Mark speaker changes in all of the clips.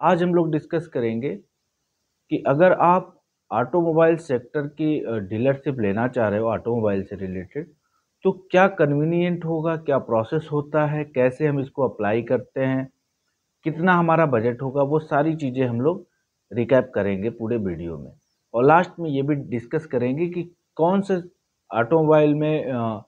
Speaker 1: आज हम लोग डिस्कस करेंगे कि अगर आप ऑटोमोबाइल सेक्टर की डीलरशिप लेना चाह रहे हो ऑटोमोबाइल से रिलेटेड, तो क्या कन्वीनियंट होगा, क्या प्रोसेस होता है, कैसे हम इसको अप्लाई करते हैं, कितना हमारा बजट होगा, वो सारी चीज़ें हम लोग रिकैप करेंगे पूरे वीडियो में। और लास्ट में ये भी डिस्कस करेंगे कि कौन से ऑटोमोबाइल में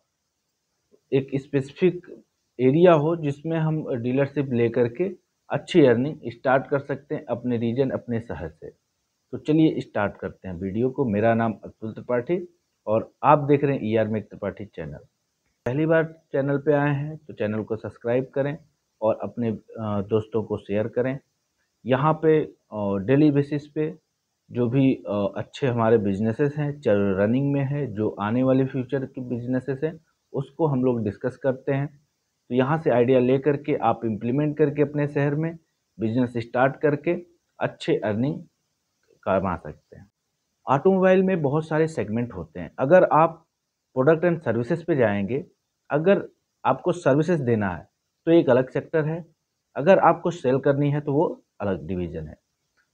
Speaker 1: एक स्पेसिफिक एरिया हो जिसमें हम डीलरशिप लेकर के अच्छी अर्निंग स्टार्ट कर सकते हैं अपने रीजन, अपने शहर से। तो चलिए स्टार्ट करते हैं वीडियो को। मेरा नाम अतुल त्रिपाठी और आप देख रहे हैं E R make Tripathi channel. पहली बार चैनल पे आए हैं तो चैनल को सब्सक्राइब करें और अपने दोस्तों को शेयर करें। यहाँ पे डेली बेसिस पे जो भी अच्छे हमारे बिजनेसेस हैं, चल रनिंग में है, जो आने वाले फ्यूचर के बिजनेसेस हैं, उसको हम लोग डिस्कस करते हैं। तो यहाँ से आइडिया ले करके आप इम्प्लीमेंट करके अपने शहर में बिजनेस स्टार्ट करके अच्छे अर्निंग कमा सकते हैं। ऑटोमोबाइल में बहुत सारे सेगमेंट होते हैं। अगर आप प्रोडक्ट एंड सर्विसेज पे जाएंगे, अगर आपको सर्विसेज देना है तो एक अलग सेक्टर है, अगर आपको सेल करनी है तो वो अलग डिवीजन है।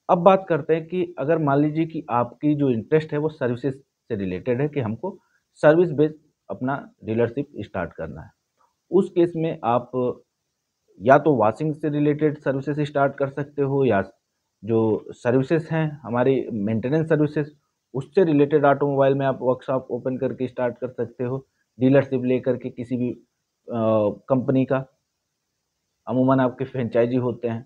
Speaker 1: अब बात करते हैं कि अगर मान लीजिए कि आपकी जो इंटरेस्ट है वो सर्विसेज से रिलेटेड है, कि हमको सर्विस बेस्ड अपना डीलरशिप स्टार्ट करना है। उस केस में आप या तो वॉशिंग से रिलेटेड सर्विसेज स्टार्ट कर सकते हो, या जो सर्विसेज हैं हमारी मेंटेनेंस सर्विसेज, उससे रिलेटेड ऑटोमोबाइल में आप वर्कशॉप ओपन करके स्टार्ट कर सकते हो डीलरशिप लेकर के किसी भी कंपनी का। अमूमन आपके फ्रेंचाइजी होते हैं।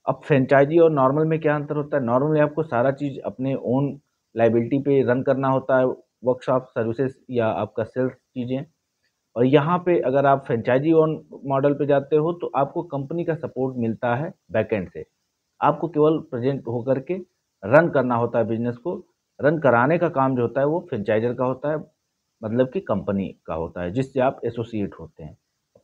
Speaker 1: अब फ्रेंचाइजी और नॉर्मल में क्या अंतर होता है? नॉर्मल में आपको सारा चीज़ अपने ओन लाइबिलिटी पे रन करना होता है, वर्कशॉप सर्विसेज या आपका सेल्स चीज़ें। और यहाँ पे अगर आप फ्रेंचाइजी ओन मॉडल पे जाते हो तो आपको कंपनी का सपोर्ट मिलता है बैकएंड से। आपको केवल प्रेजेंट होकर के रन करना होता है बिजनेस को। रन कराने का काम जो होता है वो फ्रेंचाइजर का होता है, मतलब कि कंपनी का होता है जिससे आप एसोसिएट होते हैं।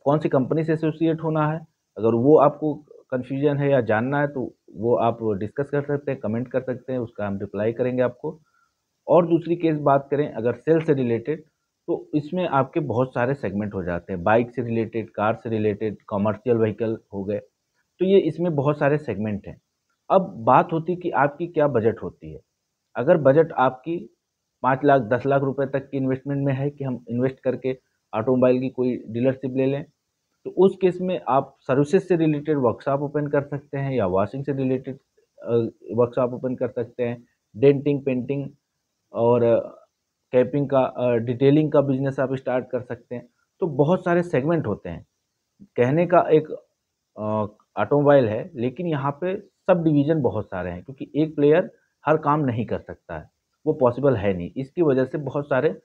Speaker 1: कौन सी कंपनी से एसोसिएट होना है, अगर वो आपको कन्फ्यूजन है या जानना है तो वो आप डिस्कस कर सकते हैं, कमेंट कर सकते हैं, उसका हम रिप्लाई करेंगे आपको। और दूसरी केस बात करें अगर सेल से रिलेटेड, तो इसमें आपके बहुत सारे सेगमेंट हो जाते हैं। बाइक से रिलेटेड, कार से रिलेटेड, कमर्शियल व्हीकल हो गए, तो ये इसमें बहुत सारे सेगमेंट हैं। अब बात होती है कि आपकी क्या बजट होती है। अगर बजट आपकी 5 लाख 10 लाख रुपए तक की इन्वेस्टमेंट में है कि हम इन्वेस्ट करके ऑटोमोबाइल की कोई डीलरशिप ले लें, तो उस केस में आप सर्विसेज से रिलेटेड वर्कशॉप ओपन कर सकते हैं या वॉशिंग से रिलेटेड वर्कशॉप ओपन कर सकते हैं। डेंटिंग, पेंटिंग और कैपिंग का, डिटेलिंग का बिजनेस आप स्टार्ट कर सकते हैं। तो बहुत सारे सेगमेंट होते हैं। कहने का एक ऑटोमोबाइल है, लेकिन यहाँ पे सब डिवीज़न बहुत सारे हैं, क्योंकि एक प्लेयर हर काम नहीं कर सकता है, वो पॉसिबल है नहीं। इसकी वजह से बहुत सारे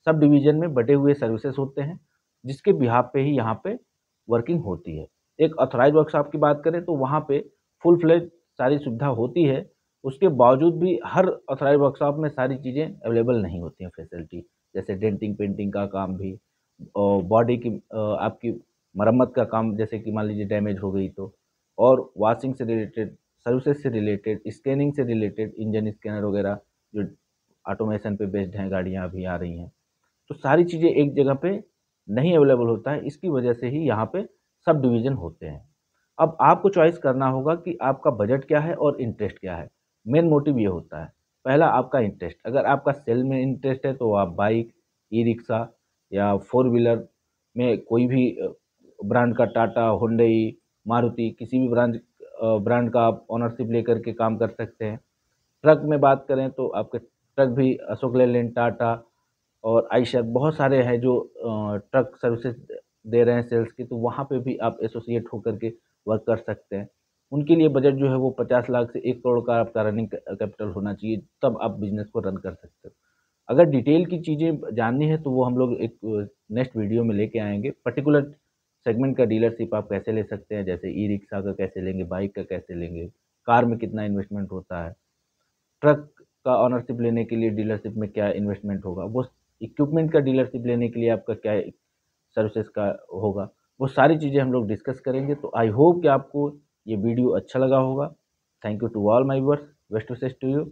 Speaker 1: सब डिवीज़न में बटे हुए सर्विसेज होते हैं, जिसके बिहाफ़ पे ही यहाँ पे वर्किंग होती है। एक ऑथराइज़्ड वर्कशॉप की बात करें तो वहाँ पे फुल फ्लेज सारी सुविधा होती है, उसके बावजूद भी हर ऑथराइज़्ड वर्कशॉप में सारी चीज़ें अवेलेबल नहीं होती हैं फैसिलिटी, जैसे डेंटिंग, पेंटिंग का काम भी, और बॉडी की आपकी मरम्मत का काम, जैसे कि मान लीजिए डैमेज हो गई तो, और वॉशिंग से रिलेटेड, सर्विसेज से रिलेटेड, स्कैनिंग से रिलेटेड, इंजन स्कैनर वगैरह जो ऑटोमेशन पे बेस्ड हैं, गाड़ियाँ अभी आ रही हैं। तो सारी चीज़ें एक जगह पे नहीं अवेलेबल होता है, इसकी वजह से ही यहाँ पे सब डिवीज़न होते हैं। अब आपको चॉइस करना होगा कि आपका बजट क्या है और इंटरेस्ट क्या है। मेन मोटिव ये होता है, पहला आपका इंटरेस्ट। अगर आपका सेल में इंटरेस्ट है तो आप बाइक, ई-रिक्शा या फोर व्हीलर में कोई भी ब्रांड का, टाटा, हुंडई, मारुति, किसी भी ब्रांड का आप ओनरशिप लेकर के काम कर सकते हैं। ट्रक में बात करें तो आपके ट्रक भी अशोक लेलैंड, टाटा और आयशर बहुत सारे हैं जो ट्रक सर्विसेज दे रहे हैं सेल्स की, तो वहाँ पे भी आप एसोसिएट होकर के वर्क कर सकते हैं। उनके लिए बजट जो है वो 50 लाख से 1 करोड़ का आपका रनिंग कैपिटल होना चाहिए, तब आप बिजनेस को रन कर सकते हो। अगर डिटेल की चीज़ें जाननी है तो वो हम लोग एक नेक्स्ट वीडियो में लेके आएंगे। पर्टिकुलर सेगमेंट का डीलरशिप आप कैसे ले सकते हैं, जैसे ई रिक्शा का कैसे लेंगे, बाइक का कैसे लेंगे, कार में कितना इन्वेस्टमेंट होता है, ट्रक का ऑनरशिप लेने के लिए डीलरशिप में क्या इन्वेस्टमेंट होगा, वो इक्विपमेंट का डीलरशिप लेने के लिए आपका क्या सर्विसेज का होगा, वो सारी चीज़ें हम लोग डिस्कस करेंगे। तो आई होप कि आपको ये वीडियो अच्छा लगा होगा। Thank you to all my viewers, best wishes to you.